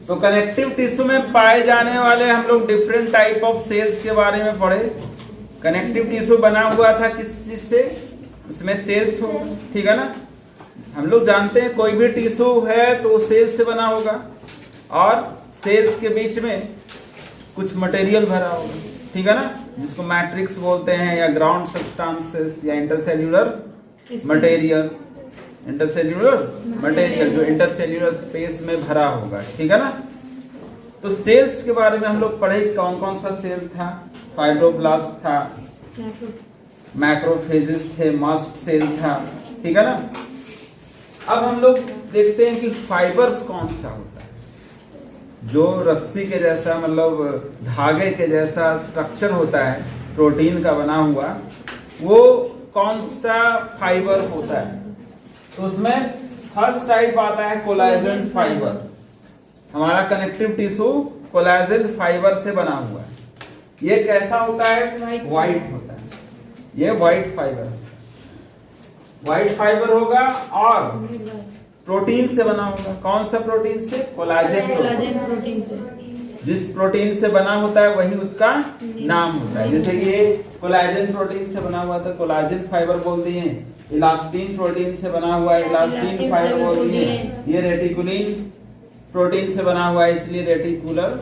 तो connective tissue में पाए जाने वाले हम लोग डिफरेंट टाइप ऑफ सेल्स के बारे में पढ़े। कनेक्टिव टिश्यू बना हुआ था किस चीज से? उसमें सेल्स हो, ठीक है ना। हम लोग जानते हैं कोई भी टिश्यू है तो सेल्स से बना होगा और सेल्स के बीच में कुछ मटेरियल भरा होगा, ठीक है ना, जिसको मैट्रिक्स बोलते हैं या ग्राउंड सब्सटेंसेस या इंटरसेल्यूलर मटेरियल। इंटरसेल्यूलर मटेरियल जो इंटरसेल्यूलर स्पेस में भरा होगा, ठीक है ना। तो सेल्स के बारे में हम लोग पढ़े, कौन कौन सा सेल था? फाइब्रोब्लास्ट था, मैक्रोफेजेस थे, मास्ट सेल था, ठीक है ना। अब हम लोग देखते हैं कि फाइबर्स कौन सा होता है, जो रस्सी के जैसा मतलब धागे के जैसा स्ट्रक्चर होता है प्रोटीन का बना हुआ, वो कौन सा फाइबर होता है? तो उसमें फर्स्ट टाइप आता है कोलाजन फाइबर। हमारा कनेक्टिव टिश्यू कोलाजन फाइबर से बना हुआ है। ये कैसा होता है? व्हाइट होता है। ये व्हाइट फाइबर, व्हाइट फाइबर होगा और प्रोटीन से बना होगा। कौन सा प्रोटीन से? कोलाजन प्रोटीन से। जिस प्रोटीन से बना होता है वही उसका नाम होता है। जैसे ये कोलाजन प्रोटीन से बना हुआ था, कोलाजन फाइबर बोल दिए। इलास्टिन प्रोटीन से बना हुआ है, इलास्टिन फाइबर बोल दिए। ये रेटिकुलिन प्रोटीन से बना हुआ है, इसलिए रेटिकुलर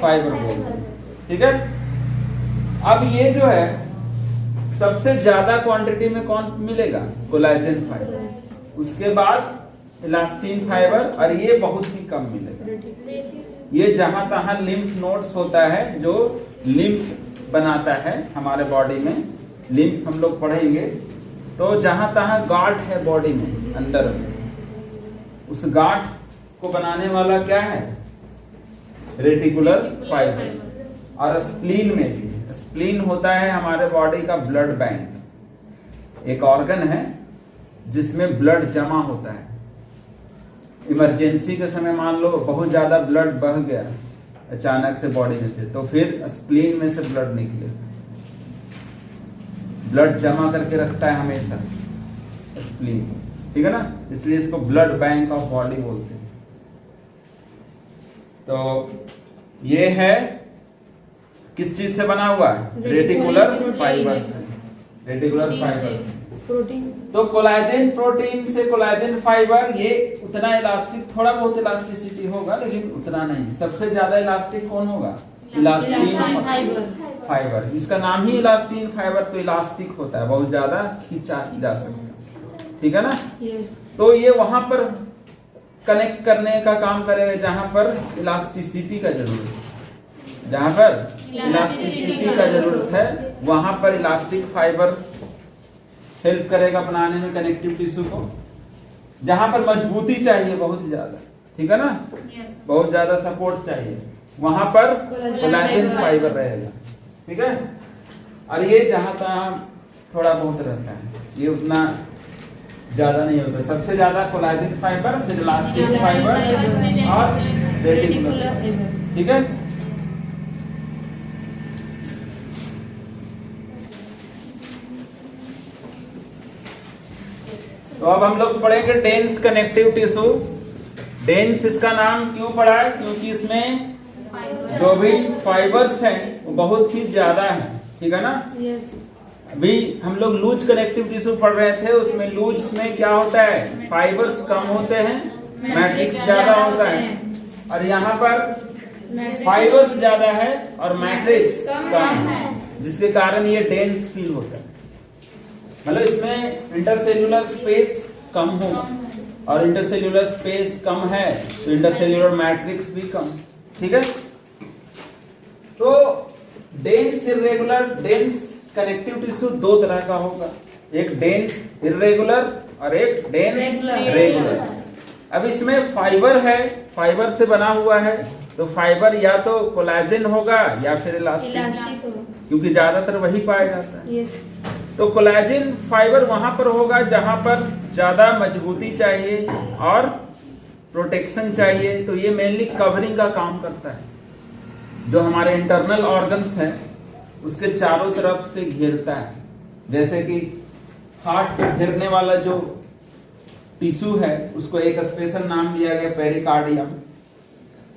फाइबर बोल दिए, ठीक है। अब ये जो है सबसे ज्यादा क्वांटिटी में कौन मिलेगा? Collagen fibre. उसके बाद इलास्टिन फाइबर, और ये बहुत ही कम मिलेगा। ये जहां तहां लिम्फ नोड्स होता है, जो लिम्फ बनाता है हमारे बॉडी में। लिम्फ हम लोग पढ़ेंगे। तो जहां तहां गांठ है बॉडी में अंदर, उस गांठ को बनाने वाला क्या है? Reticular fibre. और स्प्लीन में भी, स्प्लीन होता है हमारे बॉडी का ब्लड बैंक, एक ऑर्गन है जिसमें ब्लड जमा होता है। इमरजेंसी के समय मान लो बहुत ज्यादा ब्लड बह गया अचानक से बॉडी में से, तो फिर स्प्लीन में से ब्लड निकले। ब्लड जमा करके रखता है हमेशा स्प्लीन, ठीक है ना, इसलिए इसको ब्लड बैंक ऑफ बॉडी बोलते हैं। तो ये है किस चीज से बना हुआ है? रेटिकुलर फाइबर से। Reticular fibre protein. तो कोलाजन प्रोटीन से कोलाजन फाइबर, ये उतना इलास्टिक, थोड़ा बहुत इलास्टिसिटी होगा लेकिन उतना नहीं। सबसे ज्यादा इलास्टिक कौन होगा? Elastin fibre. इसका नाम ही इलास्टिन फाइबर, तो इलास्टिक होता है, बहुत ज्यादा खींचा जा सकता है, ठीक है ना। तो ये वहां पर कनेक्ट करने का काम करेगा जहां पर इलास्टिसिटी का जरूरत है। जहां पर इलास्टिसिटी का जरूरत है वहां पर इलास्टिक फाइबर हेल्प करेगा बनाने में कनेक्टिव टिश्यू को। जहां पर मजबूती चाहिए बहुत ज्यादा, ठीक है ना, बहुत ज्यादा सपोर्ट चाहिए, वहां पर कोलाजन फाइबर रहेगा, ठीक है। और ये जहां तहां थोड़ा बहुत रहता है, ये उतना ज्यादा नहीं होता। सबसे ज्यादा कोलाजन फाइबर, फिर इलास्टिन फाइबर और रेटिकुलर, ठीक है। तो अब हम लोग पढ़ेंगे डेंस कनेक्टिव टिश्यू। डेंस इसका नाम क्यों पड़ा है? क्योंकि इसमें जो भी फाइबर्स हैं वो बहुत ही ज्यादा है, ठीक है ना। अभी हम लोग लूज कनेक्टिव टिश्यू पढ़ रहे थे, उसमें लूज में क्या होता है? फाइबर्स कम होते हैं, मैट्रिक्स ज्यादा होता है। और यहाँ पर फाइबर्स ज्यादा है और मैट्रिक्स कम है, जिसके कारण ये डेंस फील होता है। मतलब इसमें इंटरसेल्यूलर स्पेस कम होगा, और इंटरसेल्यूलर स्पेस कम है तो इंटरसेल्यूलर मैट्रिक्स भी कम, ठीक है। तो dense irregular, dense connective tissue दो तरह का होगा, एक डेंस इर्रेगुलर और एक डेंस रेगुलर। अब इसमें फाइबर है, फाइबर से बना हुआ है, तो फाइबर या तो कोलाजन होगा या फिर इलास्टिन, क्योंकि ज्यादातर वही पाया जाता है। तो कोलाजन फाइबर वहां पर होगा जहां पर ज्यादा मजबूती चाहिए और प्रोटेक्शन चाहिए। तो ये मेनली कवरिंग का काम करता है, जो हमारे इंटरनल ऑर्गन्स हैं उसके चारों तरफ से घेरता है। जैसे कि हार्ट को घेरने वाला जो टिश्यू है उसको एक स्पेशल नाम दिया गया पेरिकार्डियम,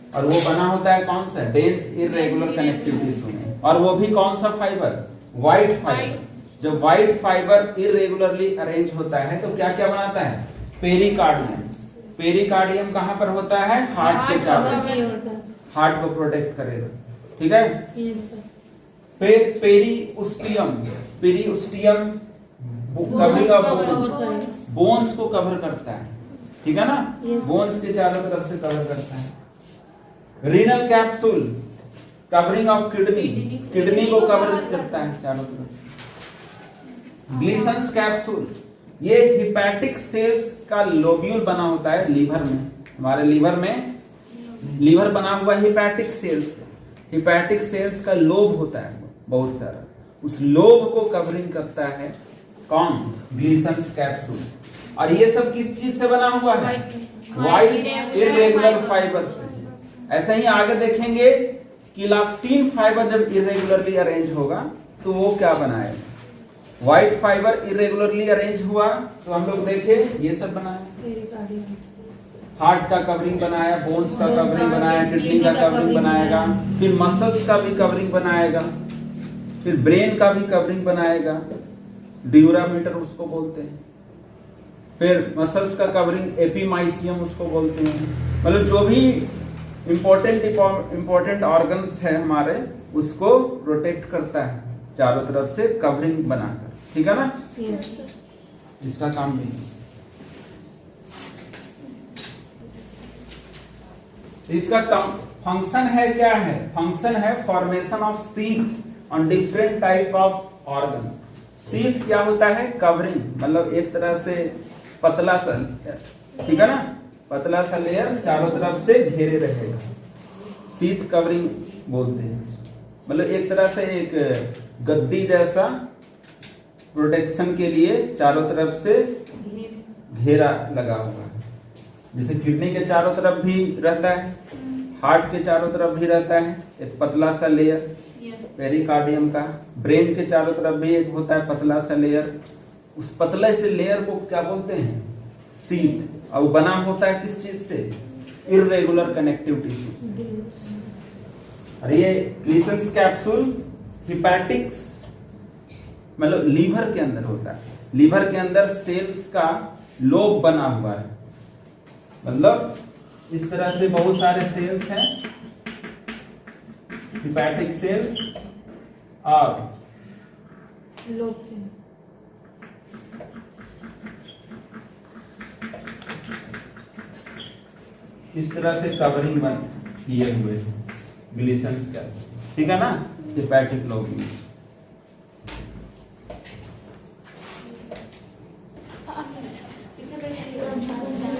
और वो बना होता है कौन सा, डेंस इरेगुलर कनेक्टिव टिश्यू में, और वो भी कौन सा फाइबर, व्हाइट फाइबर। जब व्हाइट फाइबर इरेगुलरली अरेंज होता है तो क्या क्या बनाता है, पेरिकार्डियम। पेरिकार्डियम कहाँ पर होता है, हार्ट के चारों, हार्ट को प्रोटेक्ट करेगा, ठीक है। फिर पेरिउस्टियम, पेरिउस्टियम कवरिंग ऑफ बोन्स को कवर करता है, ठीक है ना, बोन्स के चारों तरफ से कवर करता है। Renal capsule covering of kidney, kidney को कवर करता है चारों तरफ। ग्लीसंस कैप्सूल, ये हिपैटिक सेल्स का लोब्यूल बना होता है लीवर में, हमारे लीवर में लीवर बना हुआ हिपैटिक सेल्स, हिपैटिक सेल्स का लोब होता है बहुत सारा, उस लोब को कवरिंग करता है कौन, ग्लीसंस कैप्सूल। और ये सब किस चीज से बना हुआ है, व्हाइट इरेगुलर फाइबर से। ऐसा ही आगे देखेंगे कि इलास्टिन फाइबर जब इरेगुलरली अरेंज होगा तो वो क्या बनाएगा, व्हाइट फाइबर इरेगुलरली अरेंज हुआ तो हम लोग देखे ये सब बनाया, हार्ट का कवरिंग बनाया, बोन्स का कवरिंग बनाया, किडनी का कवरिंग बनाएगा, फिर मसल्स का भी कवरिंग बनाएगा, फिर ब्रेन का भी कवरिंग बनाएगा, ड्यूरामीटर उसको बोलते हैं। फिर मसल्स का कवरिंग एपिमाइसियम उसको बोलते हैं। मतलब जो भी इंपॉर्टेंट ऑर्गन्स है हमारे उसको प्रोटेक्ट करता है चारों तरफ से कवरिंग बनाकर, ठीक है ना। इसका काम भी इसका फंक्शन है, क्या है फंक्शन है, formation of sheath on different type of organ. Sheath क्या होता है, कवरिंग, मतलब एक तरह से पतला सा, ठीक है ना, पतला सा लेयर चारों तरफ से घेरे रहेगा, सीथ कवरिंग बोलते हैं। मतलब एक तरह से एक गद्दी जैसा प्रोटेक्शन के लिए चारों तरफ से घेरा लगा हुआ है, जैसे किडनी के चारों तरफ भी रहता है, हार्ट के चारों तरफ भी रहता है एक पतला सा लेयर पेरिकार्डियम का, ब्रेन के चारों तरफ भी एक होता है पतला सा लेयर, उस पतले से लेयर को क्या बोलते हैं, सीथ। और बना होता है किस चीज से, इरेगुलर कनेक्टिव टिश्यू। और ये ग्लीसंस कैप्सूल हिपैटिक्स मतलब लीवर के अंदर होता है, लीवर के अंदर सेल्स का लोब बना हुआ है, मतलब इस तरह से बहुत सारे सेल्स हैं, हिपैटिक सेल्स और लोब, इस तरह से कवरिंग किए हुए ग्लीसंस का, ठीक है ना, हिपैटिक लोब्यूल।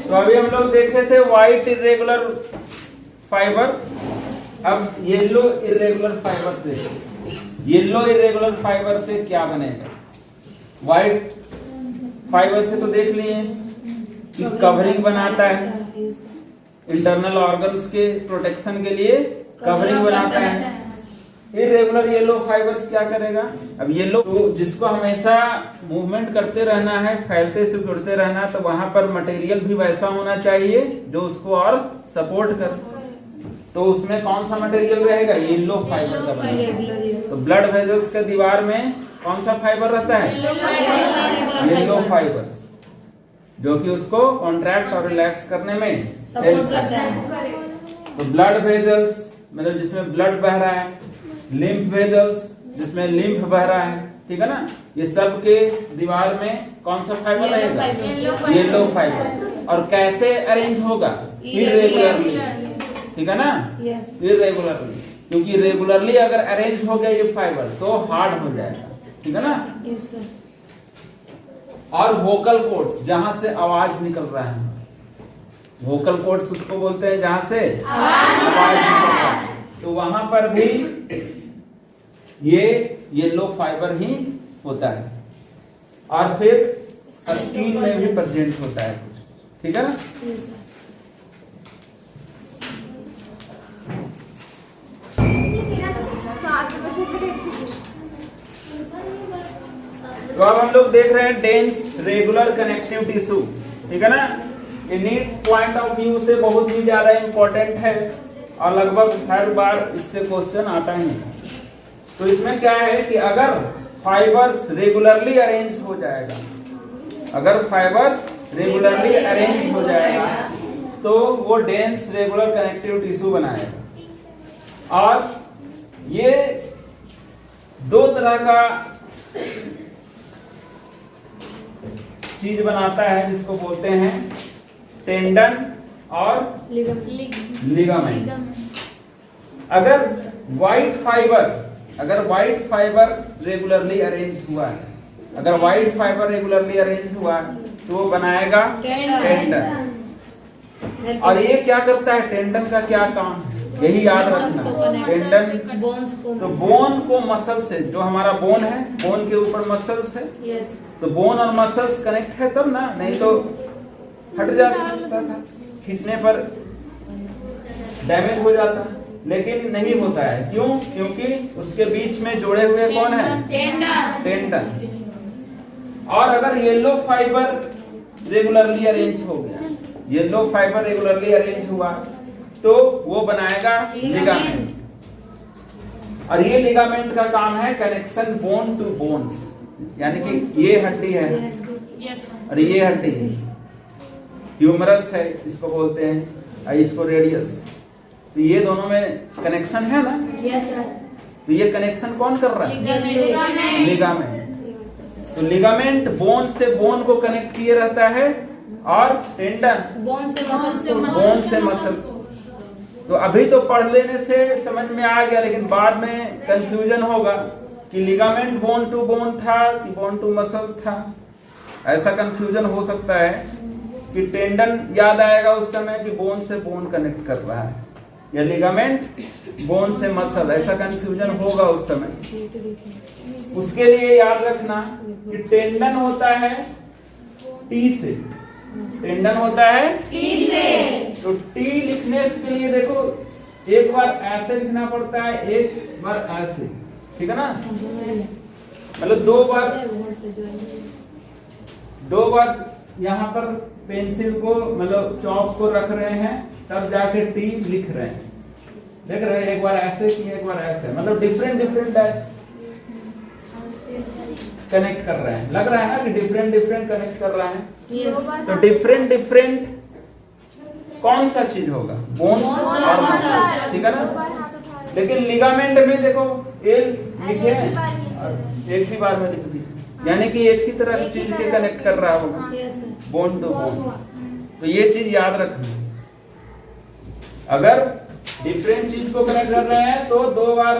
तो अभी हम लोग देखे थे व्हाइट इरेगुलर फाइबर, अब येलो इरेगुलर फाइबर से, येलो इरेगुलर फाइबर से क्या बनेगा, व्हाइट फाइबर से तो देख लिए कि कवरिंग बनाता है, इंटरनल ऑर्गन्स के प्रोटेक्शन के लिए कवरिंग बनाता है। इरेगुलर येलो फाइबर्स क्या करेगा, अब येलो तो जिसको हमेशा मूवमेंट करते रहना है, फैलते से जुड़ते रहना, तो वहां पर मटेरियल भी वैसा होना चाहिए जो उसको और सपोर्ट कर, तो उसमें कौन सा मटेरियल रहेगा, येलो फाइबर का बनेगा। तो ब्लड वेजल्स के दीवार में कौन सा फाइबर रहता है, येलो फाइबर्स, जो कि उसको कॉन्ट्रैक्ट और रिलैक्स करने में हेल्प करता है। तो ब्लड वेजल्स मतलब जिसमें ब्लड बह रहा है, लिम्फ वेजल्स जिसमें लिम्फ बह रहा है, ठीक है ना, ये सब के दीवार में कौन सा फाइबर रहेगा, येलो फाइबर। और कैसे अरेंज होगा, इरेगुलरली, ठीक है ना, इरेगुलरली, क्योंकि रेगुलरली अगर अरेंज हो गया ये फाइबर तो हार्ड हो जाएगा, ठीक है ना। और वोकल कॉर्ड्स, जहां से आवाज निकल रहा है, वोकल कॉर्ड्स उसको बोलते हैं जहां से आवाज निकल रहा है, तो वहां पर भी ये येलो फाइबर ही होता है। और फिर स्किन में भी प्रेजेंट होता है कुछ, ठीक है ना। तो अब हम लोग देख रहे हैं डेंस रेगुलर कनेक्टिव टिश्यू, ठीक है ना। ये नीट पॉइंट ऑफ व्यू से बहुत ही ज्यादा इंपॉर्टेंट है और लगभग हर बार इससे क्वेश्चन आता ही है। तो इसमें क्या है कि अगर फाइबर्स रेगुलरली अरेंज हो जाएगा, अगर फाइबर्स रेगुलरली अरेंज हो जाएगा तो वो डेंस रेगुलर कनेक्टिव टिश्यू बनाएगा। और ये दो तरह का चीज बनाता है जिसको बोलते हैं टेंडन और लिगामेंट। अगर व्हाइट फाइबर रेगुलरली अरेंज हुआ है, अगर व्हाइट फाइबर रेगुलरली अरेंज हुआ है तो वो बनाएगा टेंडन। और ये क्या करता है, टेंडन का क्या काम है यही याद रखना। टेंडन तो बोन को मसल से, जो हमारा बोन है, बोन के ऊपर मसल्स है, तो बोन और मसल्स कनेक्ट है तब ना, नहीं तो हट जा सकता था, खींचने पर डैमेज हो जाता है, लेकिन नहीं होता है। क्यों? क्योंकि उसके बीच में जोड़े हुए कौन है, टेंडन। और अगर येलो फाइबर रेगुलरली अरेंज हो गया, येलो फाइबर रेगुलरली अरेंज हुआ तो वो बनाएगा लिगामेंट। और ये लिगामेंट का काम है कनेक्शन बोन टू बोन्स, यानी कि ये हड्डी है और ये हड्डी ह्यूमरस है, इसको बोलते हैं, और इसको रेडियस। तो ये दोनों में कनेक्शन है ना। तो ये कनेक्शन कौन कर रहा है, लिगामेंट। तो लिगामेंट बोन से बोन को कनेक्ट किए रहता है और टेंडन बोन से मसल्स। तो अभी तो पढ़ लेने से समझ में आ गया, लेकिन बाद में कंफ्यूजन होगा कि लिगामेंट बोन टू बोन था कि बोन टू मसल्स था। ऐसा कंफ्यूजन हो सकता है कि टेंडन याद आएगा उस समय कि बोन से बोन कनेक्ट कर रहा है, या लिगामेंट बोन से मसल, ऐसा कंफ्यूजन होगा उस समय। उसके लिए याद रखना कि टेंडन होता है टी से, टेंडन होता है टी से। तो टी लिखने के लिए देखो, एक बार ऐसे लिखना पड़ता है, एक बार ऐसे, ठीक है ना, मतलब दो बार यहाँ पर पेंसिल को, मतलब चौक को रख रहे हैं, तब जाके टी लिख रहे हैं, देख रहे हैं, एक बार ऐसे की एक बार ऐसे, मतलब डिफरेंट कनेक्ट कर रहे हैं। लग रहा है ना कि डिफरेंट कनेक्ट कर रहा है। तो डिफरेंट कौन सा चीज होगा, बोन और मसल, ठीक है ना। लेकिन लिगामेंट में देखो एल लिखे हैं और एक ही बार में लिख दी, यानी कि एक ही तरह की चीज के कनेक्ट कर रहा होगा, बोन टू बोन। तो ये चीज याद रखना, अगर डिफरेंट चीज को कनेक्ट कर रहे हैं तो दो बार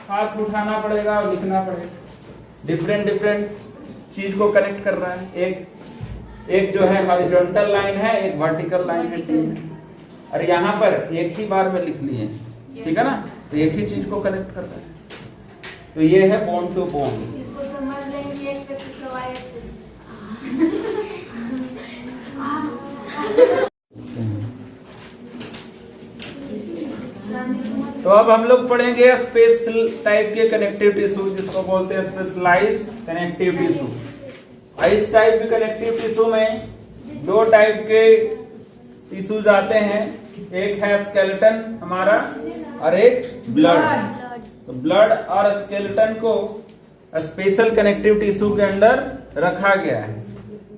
हाथ उठाना पड़ेगा और लिखना पड़ेगा। डिफरेंट चीज को कनेक्ट कर रहा है, एक जो है हॉरिजॉन्टल लाइन है, एक वर्टिकल लाइन है, और यहाँ पर एक ही बार में लिख लिए, ठीक है ना। तो एक ही चीज को कनेक्ट कर रहा है। तो ये है बोन टू बोन। इसको समझ लेंगे तो अब हम लोग पढ़ेंगे स्पेशल टाइप के कनेक्टिव टिश्यू, जिसको बोलते हैं स्पेशलाइज्ड कनेक्टिव टिश्यू। इस टाइप के कनेक्टिव टिश्यू में दो टाइप के टिश्यूज आते हैं, एक है स्केलेटन हमारा और एक ब्लड। तो ब्लड और स्केलेटन को स्पेशल कनेक्टिव टिश्यू के अंदर रखा गया है।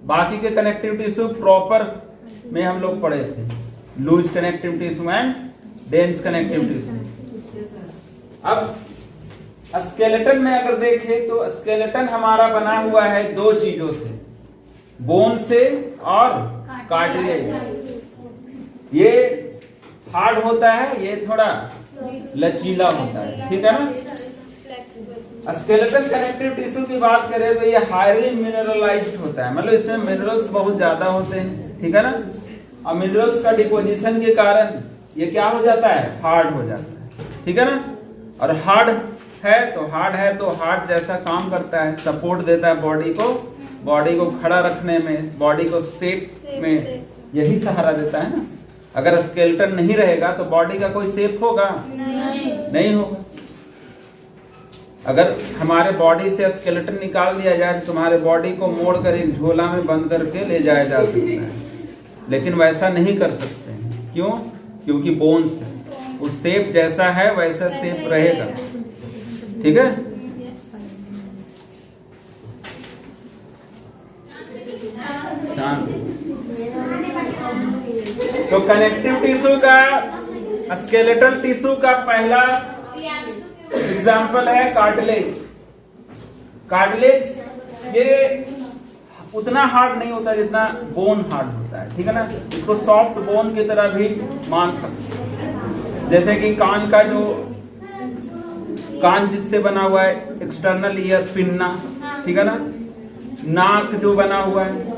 बाकी के कनेक्टिव टिश्यू प्रॉपर में हम लोग पढ़े थे, loose connective tissue and dense connective tissue. अब स्केलेटन में अगर देखें तो स्केलेटन हमारा बना हुआ है दो चीजों से, बोन से और कार्टिलेज। ये हार्ड होता है, ये थोड़ा लचीला होता है, ठीक है ना। स्केलेटन कनेक्टिव टिश्यू की बात करें तो ये हाईली मिनरलाइज्ड होता है, मतलब इसमें मिनरल्स बहुत ज्यादा होते हैं, ठीक है ना। और मिनरल्स का डिपोजिशन के कारण ये क्या हो जाता है, हार्ड हो जाता है, ठीक है ना। और हार्ड है तो हार्ड जैसा काम करता है, सपोर्ट देता है बॉडी को खड़ा रखने में, बॉडी को शेप में यही सहारा देता है ना। अगर स्केलेटन नहीं रहेगा तो बॉडी का कोई शेप होगा, नहीं होगा। अगर हमारे बॉडी से स्केलेटन निकाल दिया जाए तो तुम्हारे बॉडी को मोड़ कर एक झोला में बंद करके ले जाया जा सकता है, लेकिन वैसा नहीं कर सकते हैं। क्यों? क्योंकि बोन्स है, वो शेप जैसा है वैसा शेप रहेगा। ठीक है, तो कनेक्टिव टिश्यू का, स्केलेटल टिश्यू का पहला एग्जाम्पल है कार्टिलेज। कार्टिलेज ये उतना हार्ड नहीं होता जितना बोन हार्ड होता है, ठीक है ना। इसको सॉफ्ट बोन की तरह भी मान सकते हैं। जैसे कि कान का जो कान जिससे बना हुआ है, एक्सटर्नल ईयर, पिन्ना, ठीक है ना, नाक जो बना हुआ है,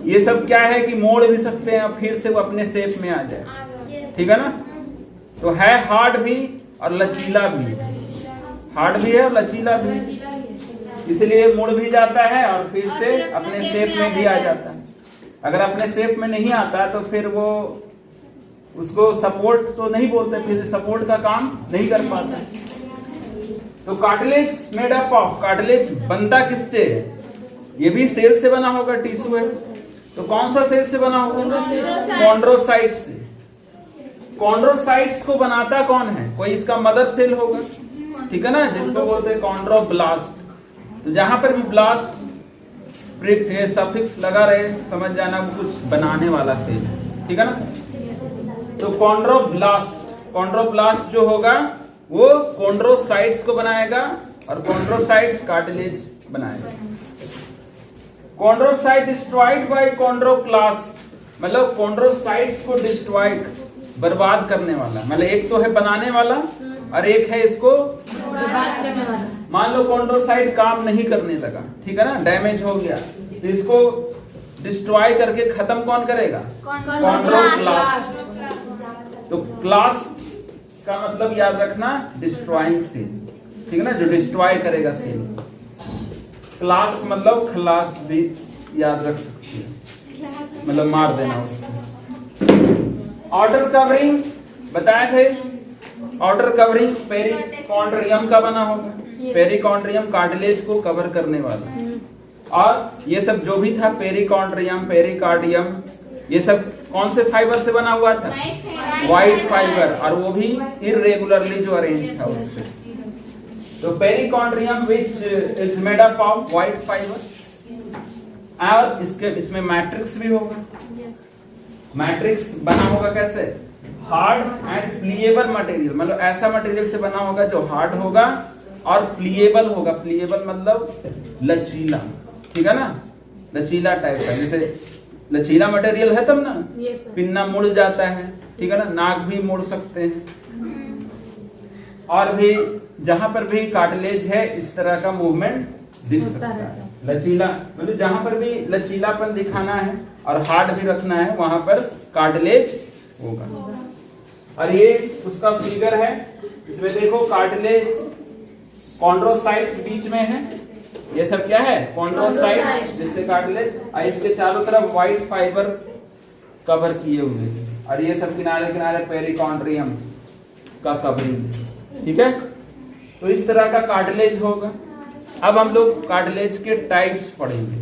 ये सब क्या है कि मोड़ भी सकते हैं और फिर से वो अपने शेप में आ जाए, ठीक है ना। तो है हार्ड भी और लचीला भी, हार्ड भी है और लचीला भी, इसलिए मुड़ भी जाता है और फिर से अपने शेप में भी आ जाता है। अगर अपने शेप में नहीं आता तो फिर वो उसको सपोर्ट तो नहीं बोलते, फिर सपोर्ट का काम नहीं कर पाता। तो cartilage made up of, cartilage बनता किससे है? ये भी सेल से बना होगा, टिश्यू है, तो कौन सा सेल से बना होगा? कॉन्ड्रोसाइट से। कॉन्ड्रोसाइट्स को बनाता कौन है? कोई इसका मदर सेल होगा, ठीक है ना, जिसको बोलते हैं कॉन्ड्रोब्लास्ट। तो जहां पर भी ब्लास्ट सफिक्स लगा रहे, समझ जाना वो कुछ बनाने वाला सेल है, ठीक है ना। तो कॉन्ड्रोब्लास्ट, कॉन्ड्रोब्लास्ट जो होगा वो कॉन्ड्रोसाइट्स को बनाएगा और कॉन्ड्रोसाइट्स कार्टिलेज बनाएगा। कॉन्ड्रोसाइट डिस्ट्रॉयड बाय कॉन्ड्रोक्लास्ट, मतलब कॉन्ड्रोसाइट्स को डिस्ट्रॉयड, बर्बाद करने वाला, मतलब एक तो है बनाने वाला और एक है इसको बर्बाद करने वाला। मान लो कॉन्ड्रोसाइट काम नहीं करने लगा, ठीक है ना, डैमेज हो गया, तो इसको डिस्ट्रॉय करके खत्म कौन करेगा? कॉन्ड्रोक्लास्ट। तो क्लास्ट का मतलब याद रखना डिस्ट्रॉइंग सेल, ठीक है ना, जो डिस्ट्रॉय करेगा सेल। क्लास मतलब खलास भी याद रख सकती है, मतलब मार देना उसको। आउटर कवरिंग बताए थे, आउटर कवरिंग पेरिकॉन्ड्रियम का बना होगा, पेरिकॉन्ड्रियम कार्टिलेज को कवर करने वाला। और ये सब जो भी था, पेरिकॉन्ड्रियम, पेरिकार्डियम, ये सब कौन से फाइबर से बना हुआ था? व्हाइट फाइबर, और वो भी इरेगुलरली जो अरेंज था उससे। तो perichondrium which is made up of white fibre, और इसमें मैट्रिक्स भी होगा। मैट्रिक्स बना होगा कैसे? हार्ड एंड प्लीएबल मटेरियल, मतलब ऐसा मटेरियल से बना होगा जो हार्ड होगा और प्लीएबल होगा। प्लीएबल मतलब लचीला, ठीक है ना, लचीला टाइप का। जैसे लचीला मटेरियल है तब ना पिन्ना मुड़ जाता है, ठीक है ना, नाक भी मुड़ सकते हैं। और भी जहां पर भी कार्टिलेज है इस तरह का मूवमेंट दिख सकता है, लचीला, मतलब जहां पर भी लचीलापन दिखाना है और हार्ड भी रखना है वहां पर कार्टिलेज होगा। और ये उसका फिगर है, इसमें देखो कार्टिलेज, कॉन्ड्रोसाइट्स बीच में है, ये सब क्या है? कॉन्ड्रोसाइट्स, जिससे कार्टिलेज, और इसके चारों तरफ व्हाइट फाइबर कवर किए हुए, और ये सब किनारे किनारे पेरिकॉन्ड्रियम का कवरिंग, ठीक है। तो इस तरह का कार्टिलेज होगा। अब हम लोग कार्टिलेज के टाइप्स पढ़ेंगे।